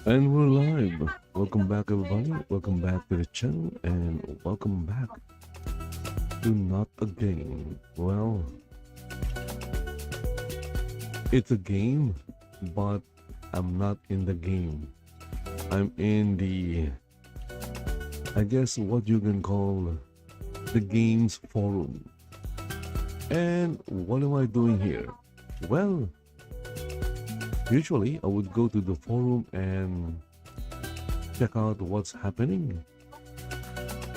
And we're live. Welcome back, everybody. Welcome back to the channel, and welcome back to Not a Game. Well, it's a game, but I'm not in the game. I'm in I guess, what you can call the games forum. And what am I doing here? Well, usually I would go to the forum and check out what's happening.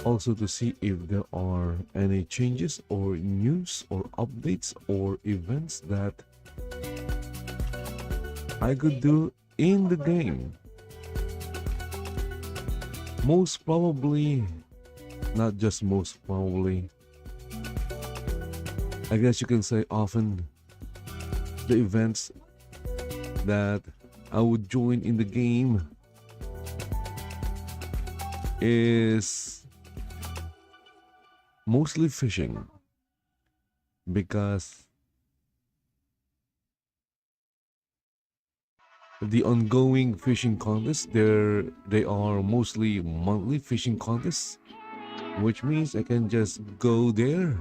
Also to see if there are any changes or news or updates or events that I could do in the game. Most probably, not just most probably, I guess you can say often, the events that I would join in the game is mostly fishing, because the ongoing fishing contests, they are mostly monthly fishing contests, which means I can just go there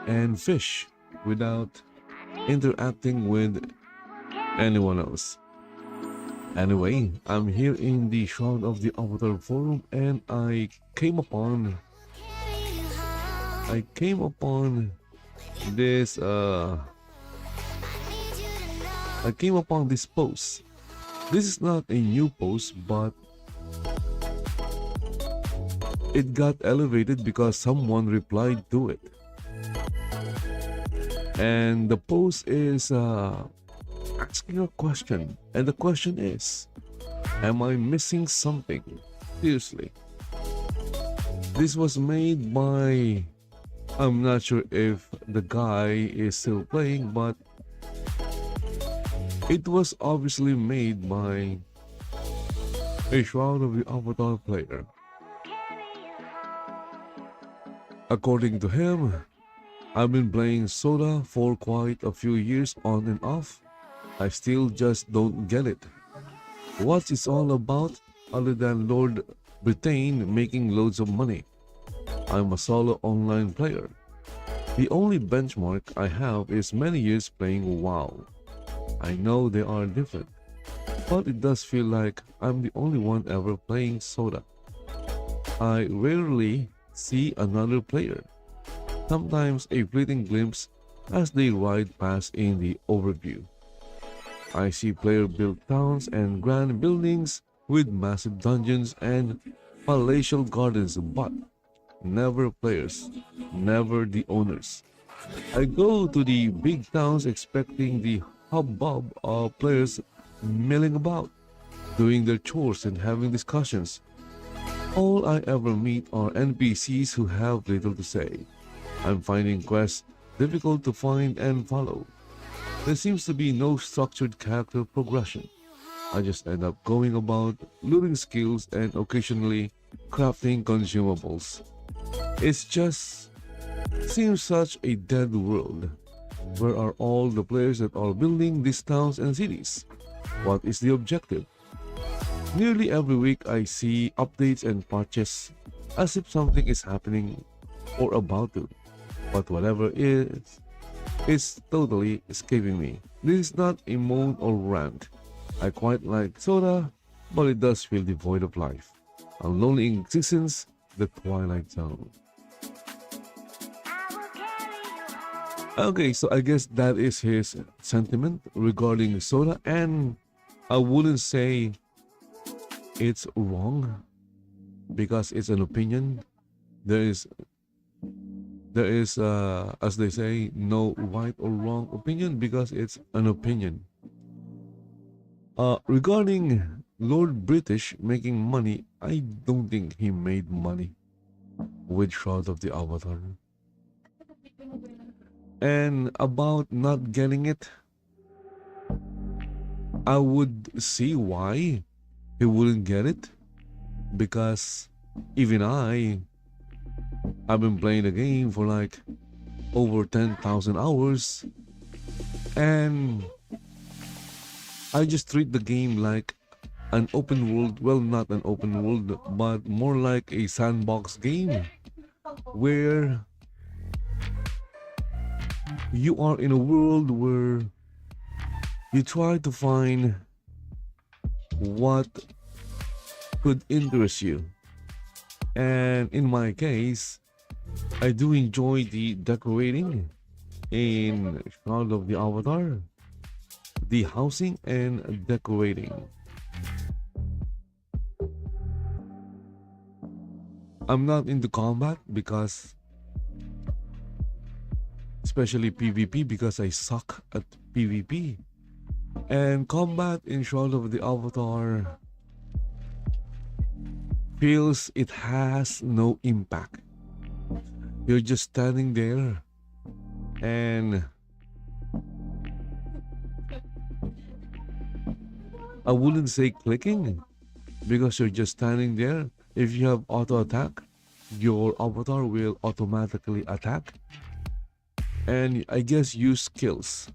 and fish without interacting with anyone else. Anyway, I'm here in the Shroud of the Avatar forum, and I came upon this I came upon this post. This is not a new post, but it got elevated because someone replied to it. And the post is asking a question, and the question is, am I missing something? Seriously. This was made by, I'm not sure if the guy is still playing, but it was obviously made by a Shroud of the Avatar player. According to him, I've been playing Soda for quite a few years on and off. I still just don't get it. What's it all about other than Lord Britain making loads of money? I'm a solo online player. The only benchmark I have is many years playing WoW. I know they are different, but it does feel like I'm the only one ever playing Soda. I rarely see another player, sometimes a fleeting glimpse as they ride past in the overview. I see player-built towns and grand buildings with massive dungeons and palatial gardens, but never players, never the owners. I go to the big towns expecting the hubbub of players milling about, doing their chores and having discussions. All I ever meet are NPCs who have little to say. I'm finding quests difficult to find and follow. There seems to be no structured character progression. I just end up going about looting skills and occasionally crafting consumables. It's just seems such a dead world. Where are all the players that are building these towns and cities? What is the objective? Nearly every week I see updates and patches as if something is happening or about to. But whatever is totally escaping me. This is not a moan or rant. I quite like Soda, but it does feel devoid of life. A lonely existence, the Twilight Zone. Okay, so I guess that is his sentiment regarding Soda, and I wouldn't say it's wrong because it's an opinion. There is, as they say, no right or wrong opinion because it's an opinion. Regarding Lord British making money, I don't think he made money with Shroud of the Avatar. And about not getting it, I would see why he wouldn't get it, because even I've been playing the game for like over 10,000 hours, and I just treat the game like an open world, well, not an open world, but more like a sandbox game where you are in a world where you try to find what could interest you. And in my case, I do enjoy the decorating in Shroud of the Avatar, the housing and decorating. I'm not into combat because, especially PvP, because I suck at PvP. And combat in Shroud of the Avatar feels it has no impact. You're just standing there and I wouldn't say clicking because you're just standing there. If you have auto attack, your avatar will automatically attack. And I guess use skills.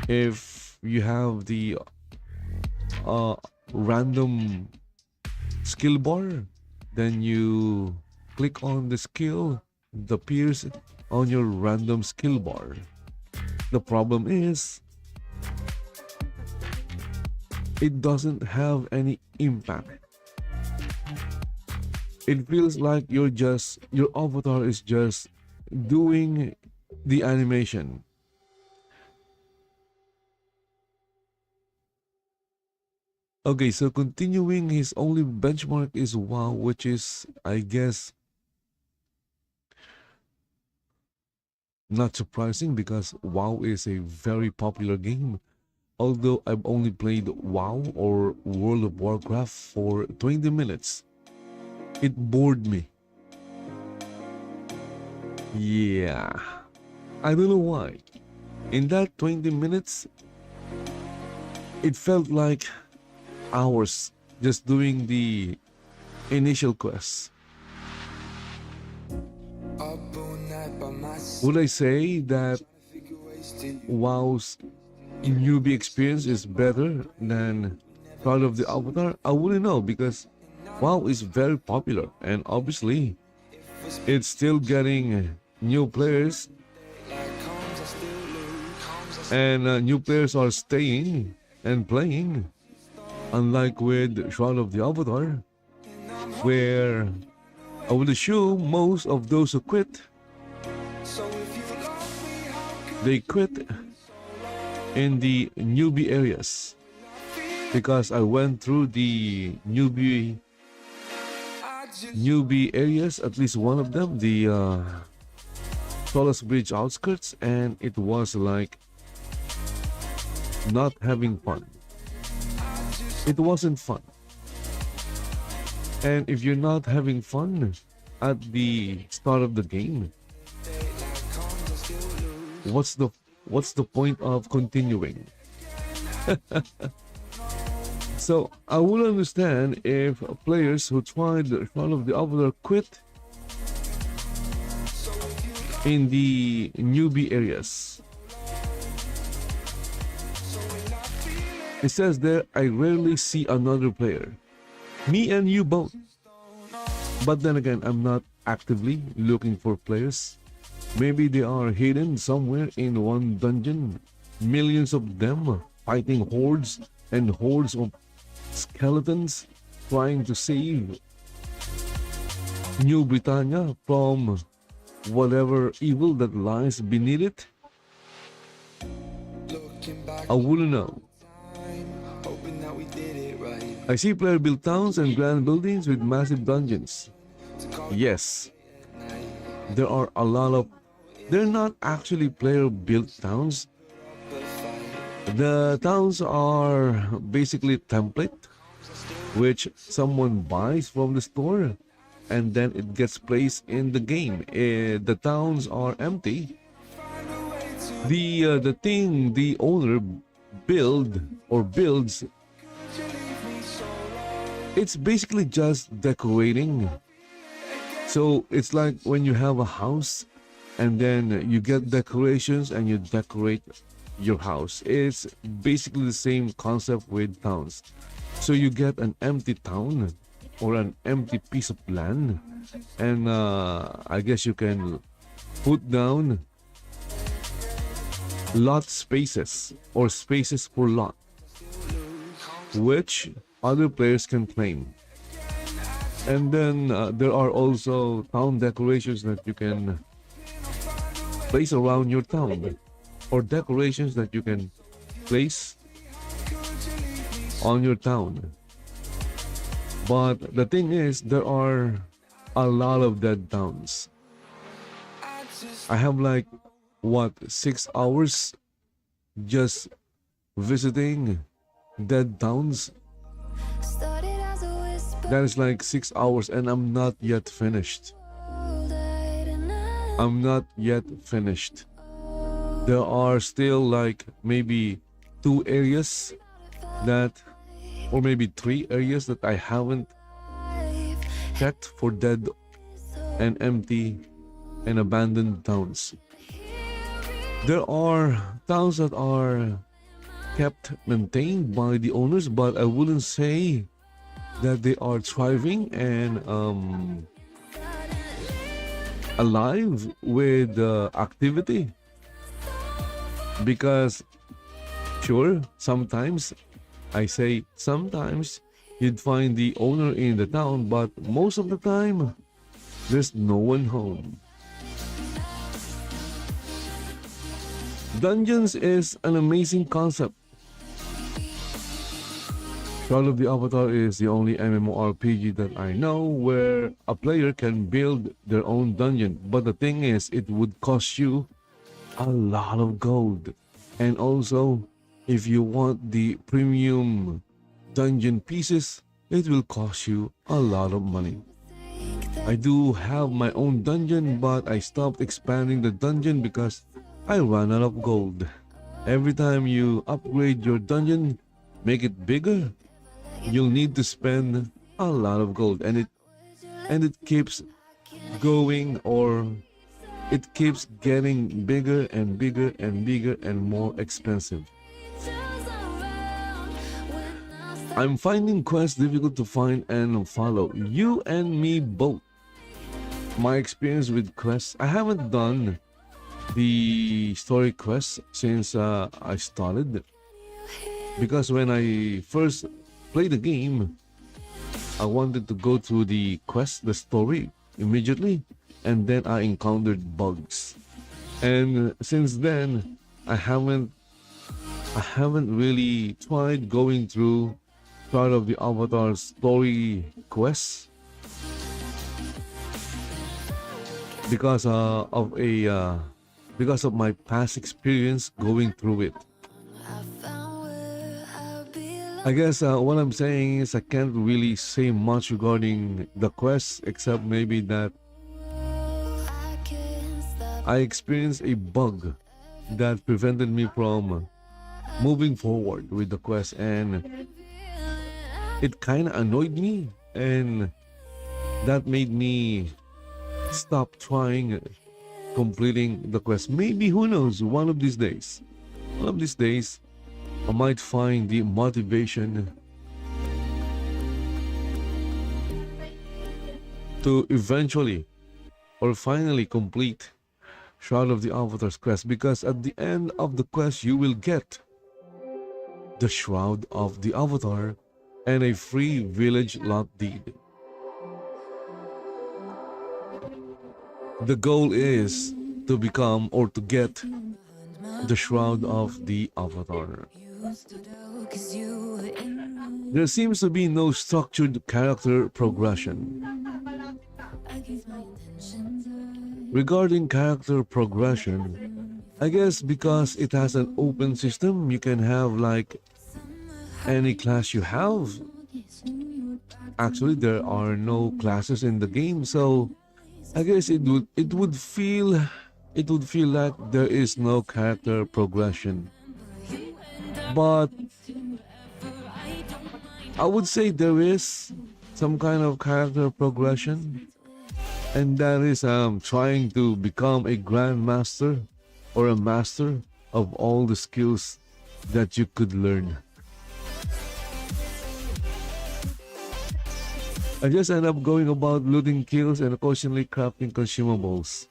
If you have the random skill bar, then you click on the skill that appears on your random skill bar. The problem is it doesn't have any impact. It feels like your avatar is just doing the animation. Okay, so continuing, his only benchmark is WoW, which is, I guess, not surprising because WoW is a very popular game. Although I've only played WoW or World of Warcraft for 20 minutes. It bored me. Yeah, I don't know why. In that 20 minutes, it felt like hours just doing the initial quest. Would I say that WoW's newbie experience is better than Call of the Avatar? I wouldn't know because WoW is very popular and obviously it's still getting new players and new players are staying and playing, unlike with Shroud of the Avatar, where I would assume most of those who quit, they quit in the newbie areas, because I went through the newbie areas, at least one of them, the Solas Bridge outskirts, and it was like not having fun. It wasn't fun. And if you're not having fun at the start of the game, what's the point of continuing? So I will understand if players who tried Shroud of the Avatar quit in the newbie areas. It says there, I rarely see another player. Me and you both. But then again, I'm not actively looking for players. Maybe they are hidden somewhere in one dungeon. Millions of them fighting hordes and hordes of skeletons trying to save New Britannia from whatever evil that lies beneath it. I wouldn't know. I see player built towns and grand buildings with massive dungeons. Yes, there are a lot of... They're not actually player built towns. The towns are basically template, which someone buys from the store, and then it gets placed in the game. The towns are empty. The thing the owner builds, it's basically just decorating. So it's like when you have a house and then you get decorations and you decorate your house. It's basically the same concept with towns. So you get an empty town or an empty piece of land, and I guess you can put down lot spaces or spaces per lot, which other players can claim. And then there are also town decorations that you can place around your town, or decorations that you can place on your town. But the thing is, there are a lot of dead towns. I have like, what, 6 hours just visiting dead towns. That is like 6 hours, and I'm not yet finished. I'm not yet finished. There are still like maybe 2 areas that, or maybe 3 areas that I haven't checked for dead and empty and abandoned towns. There are towns that are kept maintained by the owners, but I wouldn't say that they are thriving and alive with activity. Because sure, sometimes, I say sometimes, you'd find the owner in the town, but most of the time there's no one home. Dungeons is an amazing concept. Shroud of the Avatar is the only MMORPG that I know where a player can build their own dungeon. But the thing is, it would cost you a lot of gold. And also, if you want the premium dungeon pieces, it will cost you a lot of money. I do have my own dungeon, but I stopped expanding the dungeon because I ran out of gold. Every time you upgrade your dungeon, make it bigger, you'll need to spend a lot of gold, and it keeps going, or it keeps getting bigger and bigger and bigger and more expensive. I'm finding quests difficult to find and follow. You and me both. My experience with quests, I haven't done the story quests since I started, because when I first played the game, I wanted to go through the quest, the story immediately, and then I encountered bugs, and since then I haven't really tried going through part of the Avatar story quests because of my past experience going through it. I guess what I'm saying is I can't really say much regarding the quest, except maybe that I experienced a bug that prevented me from moving forward with the quest, and it kind of annoyed me, and that made me stop trying completing the quest. Maybe, who knows, one of these days I might find the motivation to eventually or finally complete Shroud of the Avatar's quest, because at the end of the quest you will get the Shroud of the Avatar and a free village lot deed. The goal is to become or to get the Shroud of the Avatar. There seems to be no structured character progression. Regarding character progression, I guess because it has an open system, you can have like any class you have. Actually, there are no classes in the game, so I guess it would feel like there is no character progression. But I would say there is some kind of character progression, and that is trying to become a grandmaster or a master of all the skills that you could learn. I just end up going about looting kills and occasionally crafting consumables.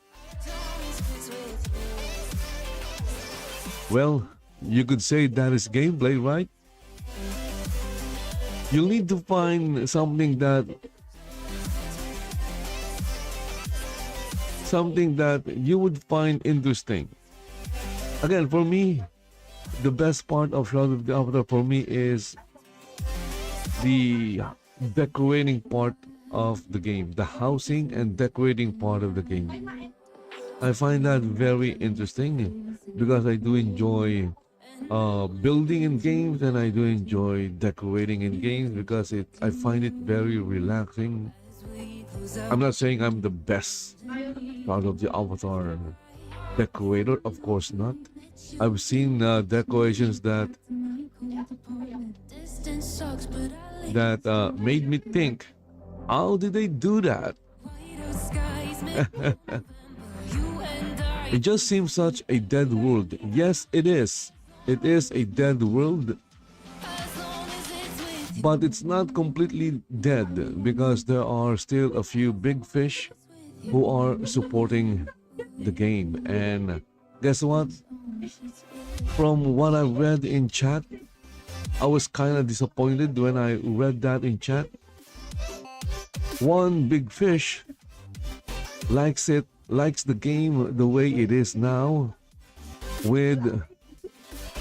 Well, you could say that is gameplay, right? You'll need to find something that you would find interesting. Again, for me, the best part of Shroud of the Avatar for me is the decorating part of the game, the housing and decorating part of the game. I find that very interesting because I do enjoy building in games, and I do enjoy decorating in games because I find it very relaxing. I'm not saying I'm the best Shroud of the Avatar decorator, of course not. I've seen decorations that made me think, how did they do that? It just seems such a dead world. Yes, it is. It is a dead world. But it's not completely dead because there are still a few big fish who are supporting the game. And guess what? From what I read in chat, I was kind of disappointed when I read that in chat. One big fish likes the game the way it is now, with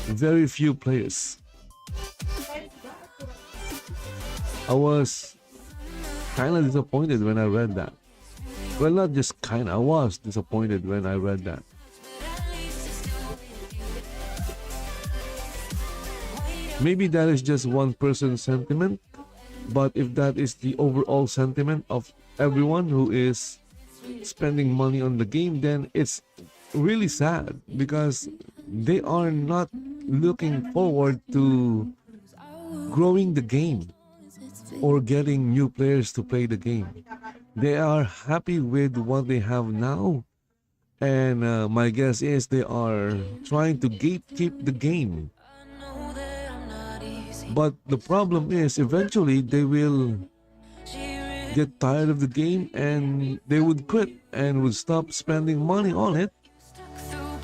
very few players. I was kind of disappointed when I read that. Well, not just kind of, I was disappointed when I read that. Maybe that is just one person's sentiment, but if that is the overall sentiment of everyone who is spending money on the game, then it's really sad because they are not looking forward to growing the game or getting new players to play the game. They are happy with what they have now, and my guess is they are trying to gatekeep the game. But the problem is eventually they will get tired of the game and they would quit and would stop spending money on it.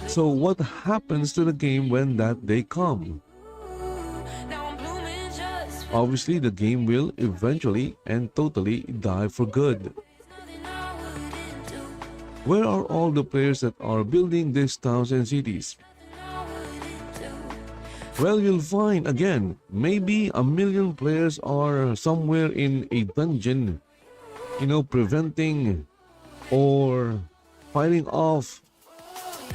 So what happens to the game when that day comes? Obviously, the game will eventually and totally die for good. Where are all the players that are building these towns and cities? Well, you'll find again, maybe 1 million players are somewhere in a dungeon, preventing or fighting off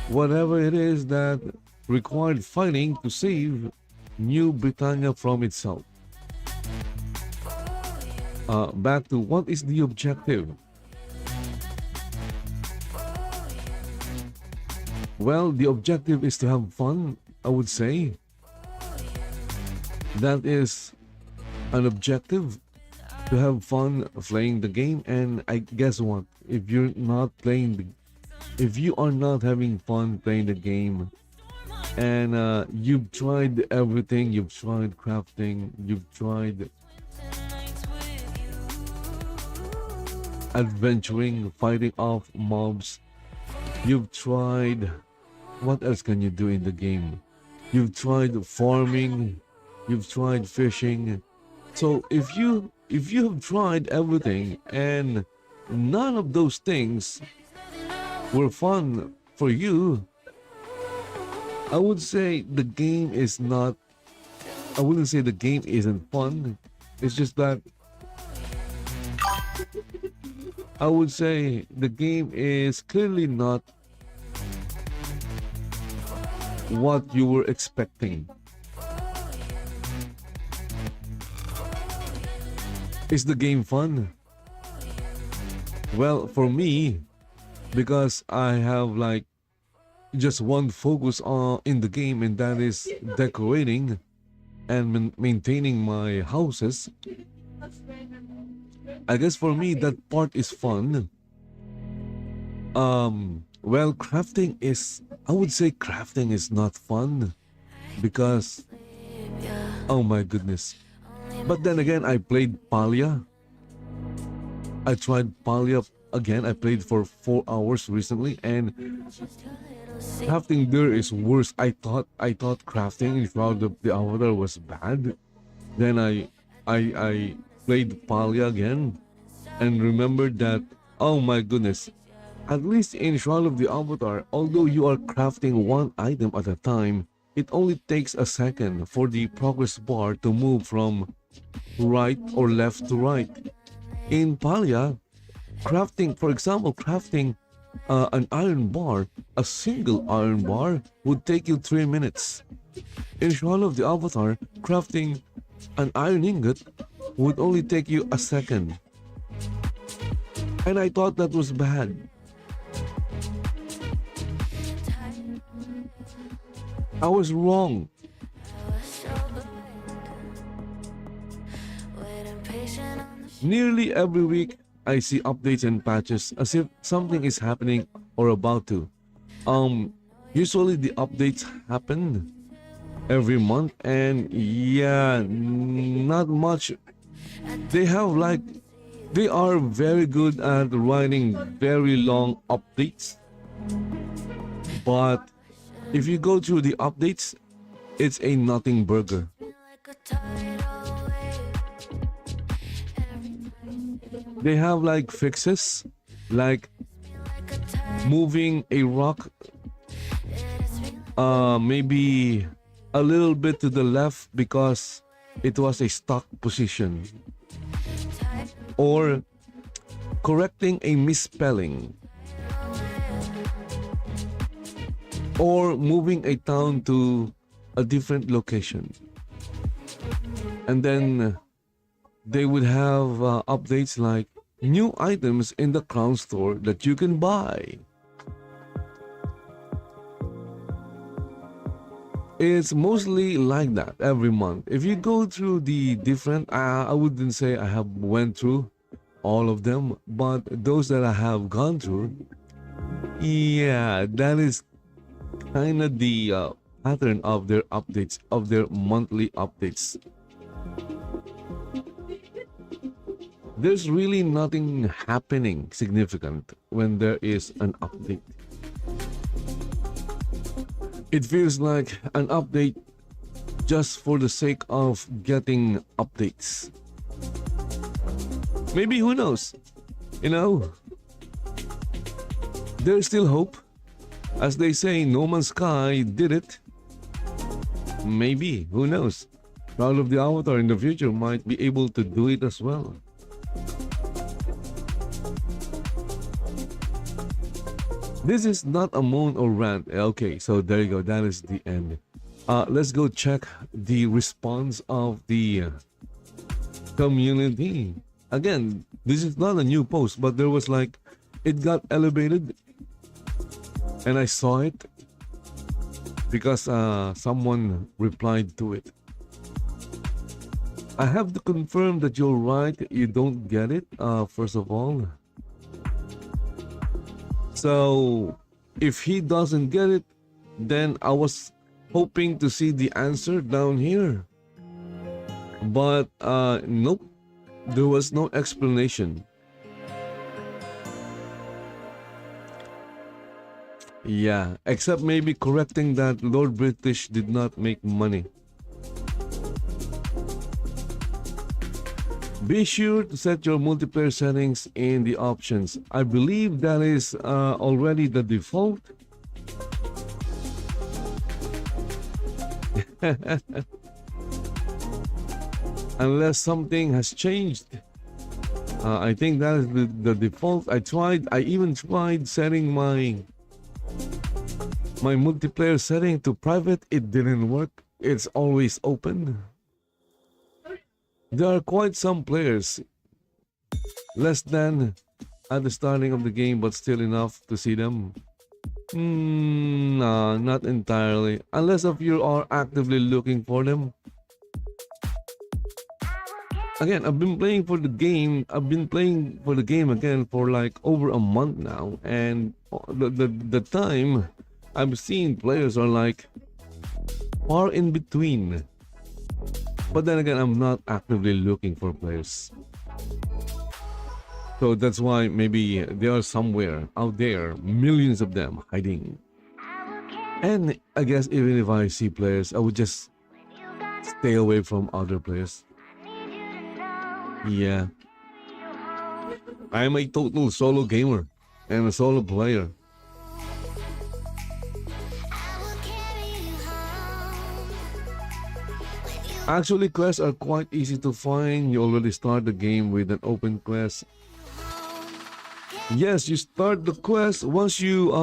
whatever it is that required fighting to save New Britannia from itself. Back to what is the objective? Well, the objective is to have fun, I would say. That is an objective, to have fun playing the game. And I guess what? If you are not having fun playing the game, and you've tried everything, you've tried crafting, you've tried adventuring, fighting off mobs, you've tried, what else can you do in the game? You've tried farming, you've tried fishing. So if you have tried everything and none of those things were fun for you, I would say the game is not, I wouldn't say the game isn't fun. It's just that I would say the game is clearly not what you were expecting. Is the game fun? Well, for me, because I have like just one focus on in the game, and that is decorating and maintaining my houses, I guess for me that part is fun. Well, crafting is, I would say crafting is not fun because, oh my goodness. But then again, I played Palia. I tried Palia again. I played for 4 hours recently, and crafting there is worse. I thought crafting in Shroud of the Avatar was bad. Then I played Palia again and remembered that, oh my goodness, at least in Shroud of the Avatar, although you are crafting one item at a time, it only takes a second for the progress bar to move from right or left to right. In Palia, crafting, for example, crafting an iron bar, a single iron bar would take you 3 minutes. In Shroud of the Avatar, crafting an iron ingot would only take you a second. And I thought that was bad. I was wrong. Nearly every week, I see updates and patches as if something is happening or about to. Usually the updates happen every month, and yeah, not much. They have like, they are very good at writing very long updates, but if you go through the updates, it's a nothing burger. They have like fixes, like moving a rock maybe a little bit to the left because it was a stuck position, or correcting a misspelling, or moving a town to a different location. And then they would have updates like new items in the crown store that you can buy. It's mostly like that every month. If you go through the different, I wouldn't say I have went through all of them, but those that I have gone through, yeah, that is kind of the pattern of their updates, of their monthly updates. There's really nothing happening significant when there is an update. It feels like an update just for the sake of getting updates. Maybe, who knows? You know, there's still hope. As they say, No Man's Sky did it. Maybe, who knows? Shroud of the Avatar in the future might be able to do it as well. This is not a moan or rant. Okay, so there you go. That is the end. Let's go check the response of the community. Again, this is not a new post, but there was like, it got elevated and I saw it because someone replied to it. I have to confirm that you're right. You don't get it, first of all. So if he doesn't get it, then I was hoping to see the answer down here. But nope, there was no explanation. Yeah, except maybe correcting that Lord British did not make money. Be sure to set your multiplayer settings in the options. I believe that is already the default. Unless something has changed. I think that is the default. I even tried setting my multiplayer setting to private. It didn't work. It's always open. There are quite some players, less than at the starting of the game, but still enough to see them. Nah, not entirely. Unless if you are actively looking for them. again, I've been playing for the game. I've been playing for the game again for like over a month now, and the time I'm seeing players are like far in between. But then again, I'm not actively looking for players. So that's why maybe they are somewhere out there, millions of them hiding. And I guess even if I see players, I would just stay away from other players. Yeah. I'm a total solo gamer and a solo player. Actually, quests are quite easy to find. You already start the game with an open quest. Yes, you start the quest. Once you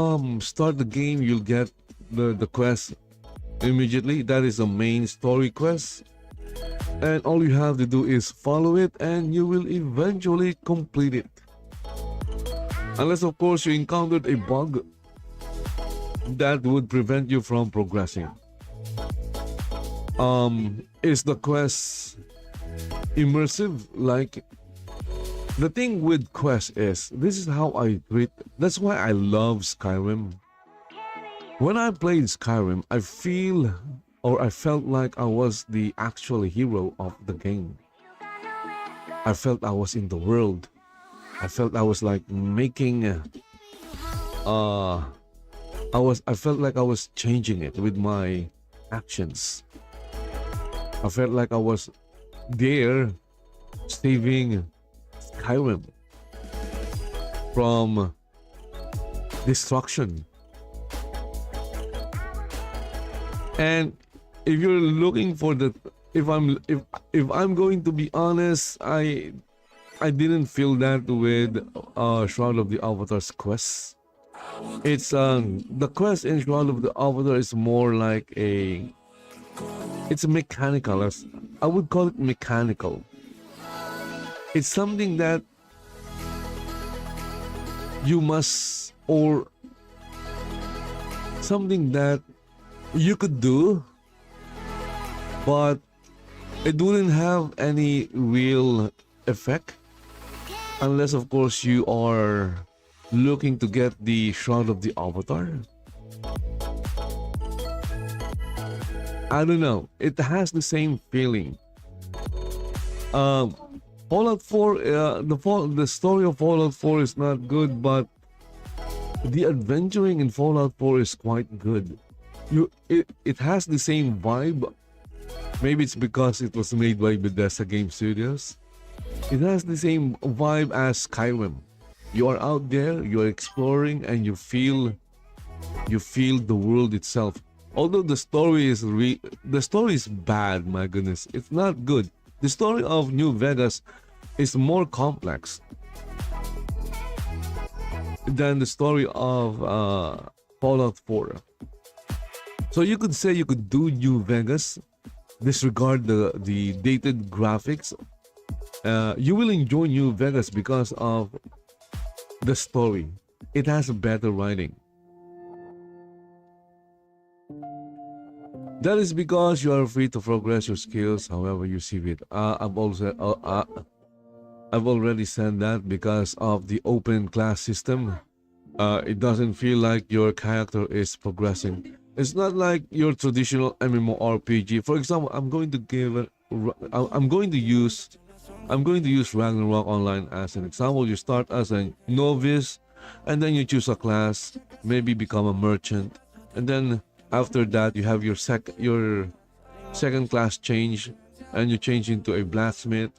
start the game, you'll get the quest immediately. That is the main story quest. And all you have to do is follow it and you will eventually complete it. Unless of course you encountered a bug that would prevent you from progressing. Is the quest immersive? Like, the thing with quest is, this is how I treat, that's why I love Skyrim. When I played Skyrim, I felt like I was the actual hero of the game. I felt I was in the world. I felt I was like making I felt like I was changing it with my actions. I felt like I was there saving Skyrim from destruction. And if you're looking for the, if I'm going to be honest, I didn't feel that with Shroud of the Avatar's quest. It's the quest in Shroud of the Avatar is more like it's mechanical. I would call it mechanical. It's something that you must, or something that you could do, but it wouldn't have any real effect unless of course you are looking to get the Shroud of the Avatar. I don't know, it has the same feeling. Fallout 4, the story of Fallout 4 is not good, but the adventuring in Fallout 4 is quite good. It has the same vibe. Maybe it's because it was made by Bethesda Game Studios. It has the same vibe as Skyrim. You are out there, you are exploring, and you feel the world itself. Although the story is bad, my goodness, it's not good. The story of New Vegas is more complex than the story of Fallout 4. So you could say you could do New Vegas, disregard the dated graphics. You will enjoy New Vegas because of the story. It has a better writing. That is because you are free to progress your skills however you see fit. I've already said that because of the open class system. It doesn't feel like your character is progressing. It's not like your traditional MMORPG. For example, I'm going to use Ragnarok Online as an example. You start as a novice, and then you choose a class, maybe become a merchant, and then after that you have your second class change, and you change into a blacksmith,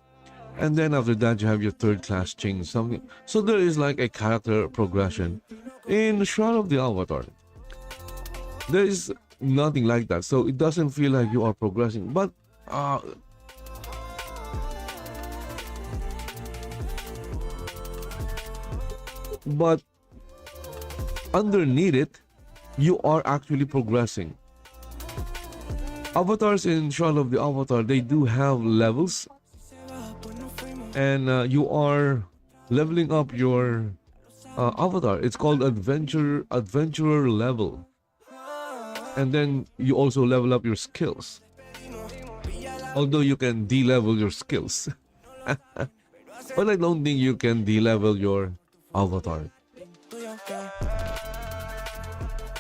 and then after that you have your third class change, something. So there is like a character progression. In Shroud of the Avatar, there is nothing like that, so it doesn't feel like you are progressing. But underneath it, you are actually progressing. Avatars in Shroud of the Avatar, they do have levels, and you are leveling up your avatar. It's called adventurer level, and then you also level up your skills. Although you can de-level your skills. But I don't think you can de-level your avatar.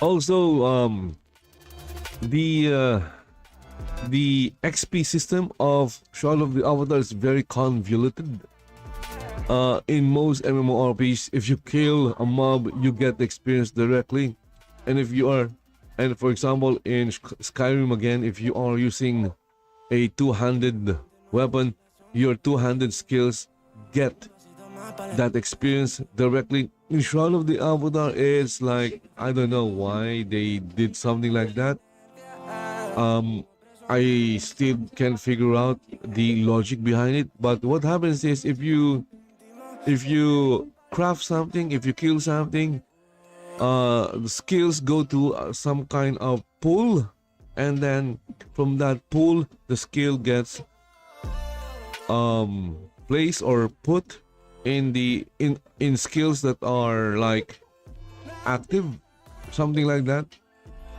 Also, the uh, the XP system of Shroud of the Avatar is very convoluted. In most MMORPGs, if you kill a mob, you get the experience directly, and if you are, and for example, in Skyrim again, if you are using a two-handed weapon, your two-handed skills get that experience directly. In Shroud of the Avatar, it's like I don't know why they did something like that. I still can't figure out the logic behind it. But what happens is if you craft something, if you kill something, the skills go to some kind of pool, and then from that pool, the skill gets placed or put in the in skills that are like active, something like that.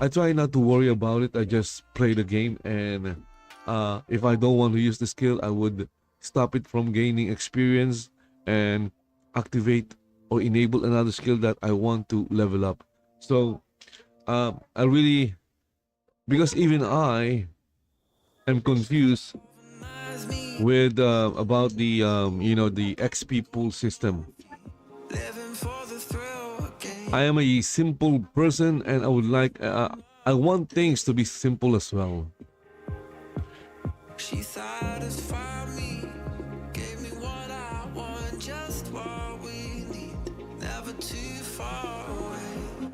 I try not to worry about it. I just play the game, and if I don't want to use the skill, I would stop it from gaining experience and activate or enable another skill that I want to level up. So I really, because even I am confused with about the the XP pool system. I am a simple person, and I would like I want things to be simple as well. She satisfied me, gave me what I want, just what we need, never too far away.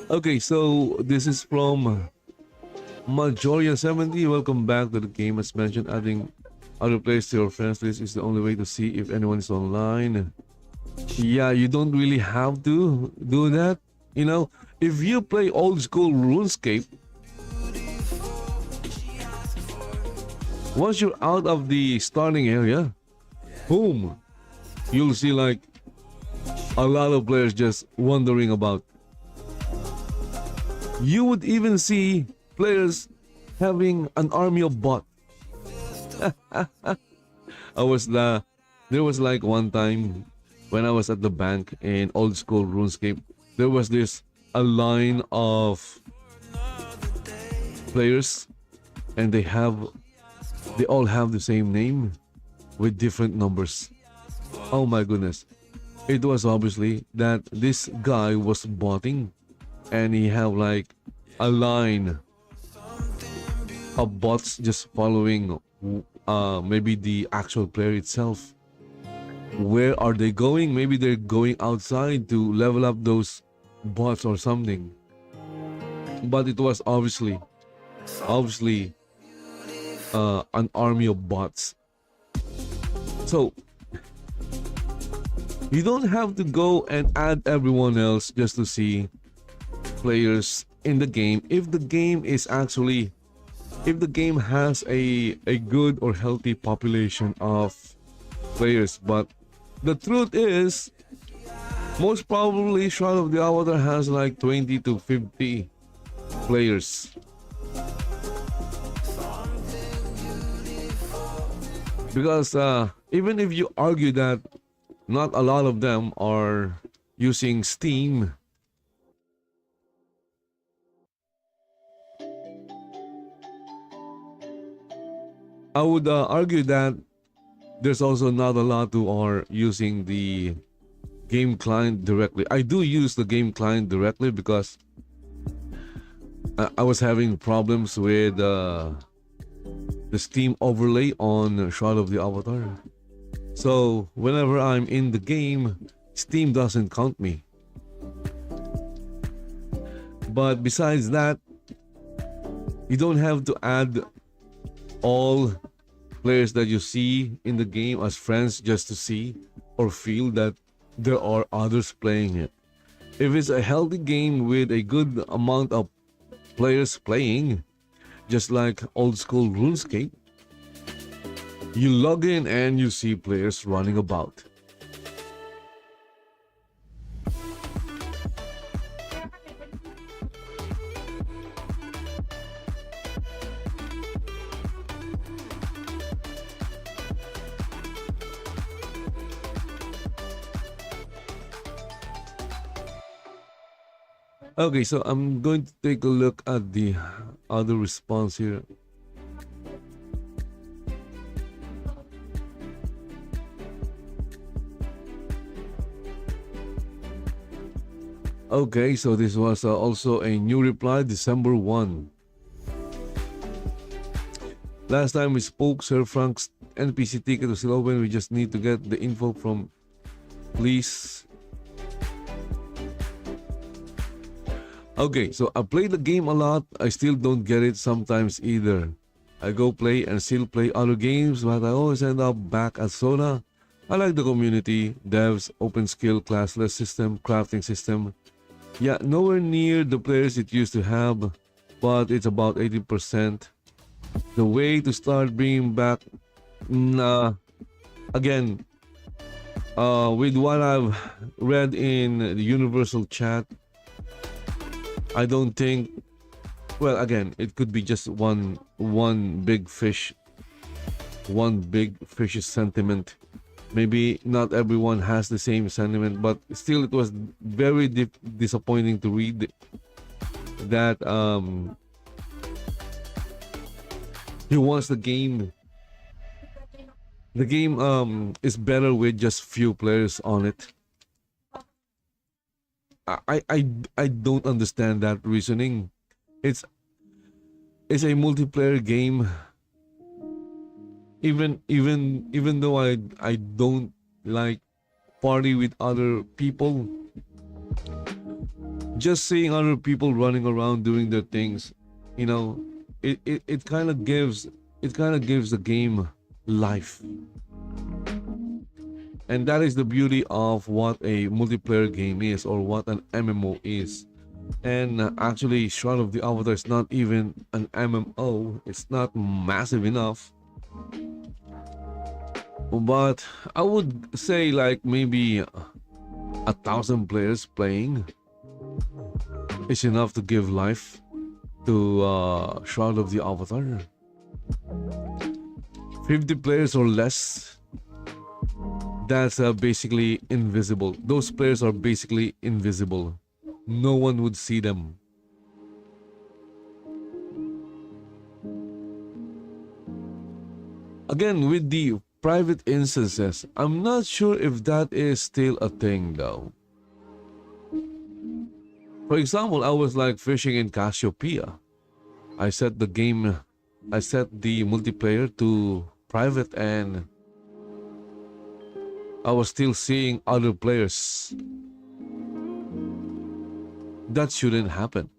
Okay, so this is from Majoria70. Welcome back to the game. As mentioned, adding other players to your friends list is the only way to see if anyone is online. Yeah, you don't really have to do that. You know, if you play old school RuneScape, once you're out of the starting area, boom, you'll see like a lot of players just wandering about. You would even see players having an army of bots. There was like one time when I was at the bank in old school RuneScape, there was a line of players, and they all have the same name with different numbers. Oh my goodness. It was obviously that this guy was botting, and he have like a line of bots just following maybe the actual player itself. Where are they going? Maybe they're going outside to level up those bots or something. But it was obviously an army of bots. So you don't have to go and add everyone else just to see players in the game. If the game has a good or healthy population of players. But the truth is, most probably Shroud of the Avatar has like 20 to 50 players. Because even if you argue that not a lot of them are using Steam, I would argue that there's also not a lot who are using the game client directly. I do use the game client directly because I was having problems with the Steam overlay on Shroud of the Avatar. So whenever I'm in the game, Steam doesn't count me. But besides that, you don't have to add all players that you see in the game as friends just to see or feel that there are others playing it. If it's a healthy game with a good amount of players playing, just like old school RuneScape, you log in and you see players running about. Okay, so I'm going to take a look at the other response here. Okay, so this was also a new reply, December 1. Last time we spoke, Sir Frank's NPC ticket was still open. We just need to get the info from please. Okay, so I play the game a lot. I still don't get it sometimes either. I go play and still play other games, but I always end up back at Sona. I like the community, devs, open skill, classless system, crafting system. Yeah, nowhere near the players it used to have, but it's about 80%. The way to start bringing back, again, with what I've read in the universal chat, I don't think, well, again, it could be just one big fish, one big fish's sentiment. Maybe not everyone has the same sentiment, but still it was very disappointing to read that he wants the game is better with just few players on it. I don't understand that reasoning. It's a multiplayer game. Even though I don't like party with other people, just seeing other people running around doing their things, you know, it kind of gives the game life. And that is the beauty of what a multiplayer game is, or what an MMO is. And actually, Shroud of the Avatar is not even an MMO. It's not massive enough. But I would say like maybe 1,000 players playing is enough to give life to Shroud of the Avatar. 50 players or less, that's basically invisible. Those players are basically invisible. No one would see them. Again, with the private instances, I'm not sure if that is still a thing though. For example, I was like fishing in Cassiopeia. I set the multiplayer to private, and I was still seeing other players. That shouldn't happen.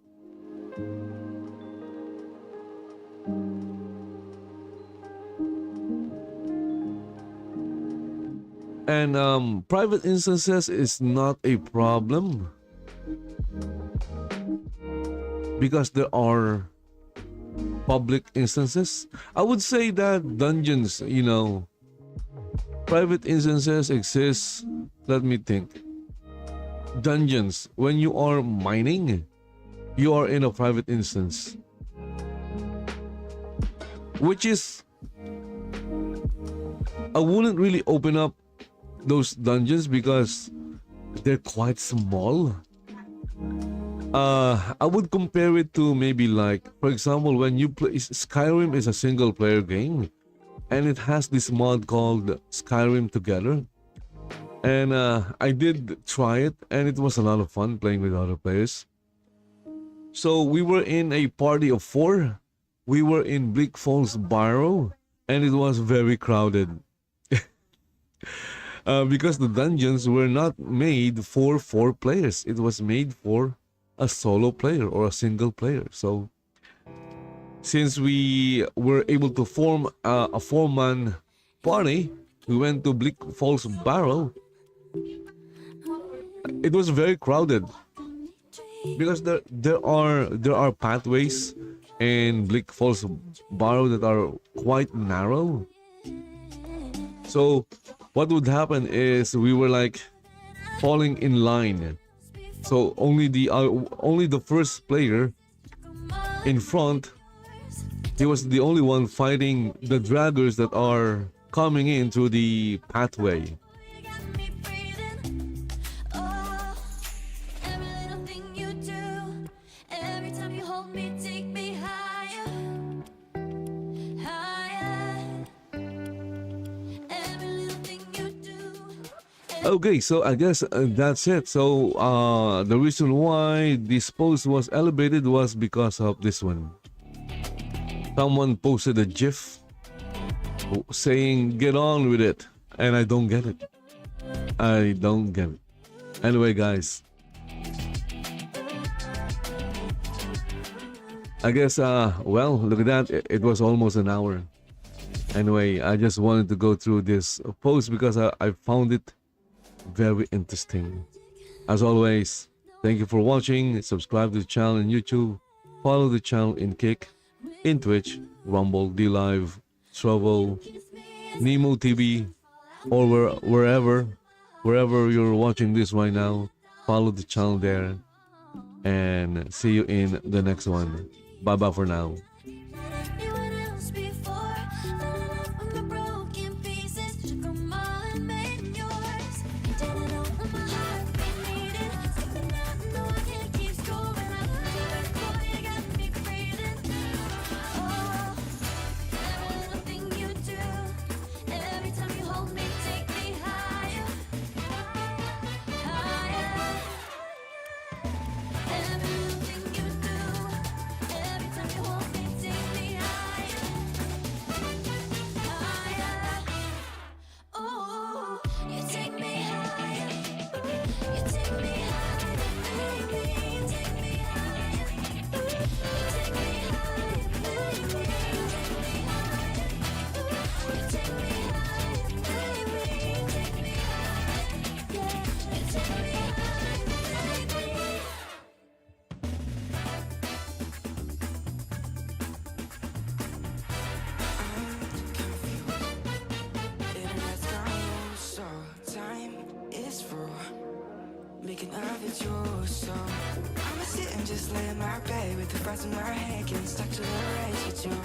And private instances is not a problem because there are public instances. I would say that dungeons, private instances exist. Let me think. Dungeons, when you are mining, you are in a private instance, which is, I wouldn't really open up those dungeons because they're quite small. I would compare it to maybe like, for example, when you play Skyrim is a single player game, and it has this mod called Skyrim Together. And I did try it, and it was a lot of fun playing with other players. So we were in a party of 4. We were in Bleak Falls Barrow, and it was very crowded. Because the dungeons were not made for 4 players. It was made for a solo player or a single player. So since we were able to form a 4-man party, we went to Bleak Falls Barrow. It was very crowded because there are pathways in Bleak Falls Barrow that are quite narrow. So what would happen is we were like falling in line. So only the first player in front, he was the only one fighting the draggers that are coming in through the pathway. hold me, take me higher, higher. Every little thing you do. Okay, so I guess that's it. So the reason why this post was elevated was because of this one. Someone posted a GIF saying "Get on with it," and I don't get it. I don't get it. Anyway, guys, I guess well, look at that. It was almost an hour. Anyway, I just wanted to go through this post because I found it very interesting. As always, thank you for watching. Subscribe to the channel on YouTube. Follow the channel in Kick, in Twitch, Rumble, D-Live, Trouble, Nemo TV, or wherever you're watching this right now. Follow the channel there, and see you in the next one. Bye bye for now. Anyone else before? Fell in love with my broken pieces, took 'em all and made yours. Didn't know what my heart needed, something I know I can't keep scoring. I love it, boy, you got me breathing. Oh, every little thing you do, every time you hold me, take me higher, higher. Every little thing you do, every time you hold me, take me higher, higher. Oh, you take me higher, you take me higher, baby, you take me higher, you take me higher, baby, you take me higher, you take me higher, baby, you take me higher, yeah, you take me higher, baby. Internet's gone low, so time is through. Making of it yours, so I'ma sit and just lay in my bed with the thoughts in my head, getting stuck to the race with you.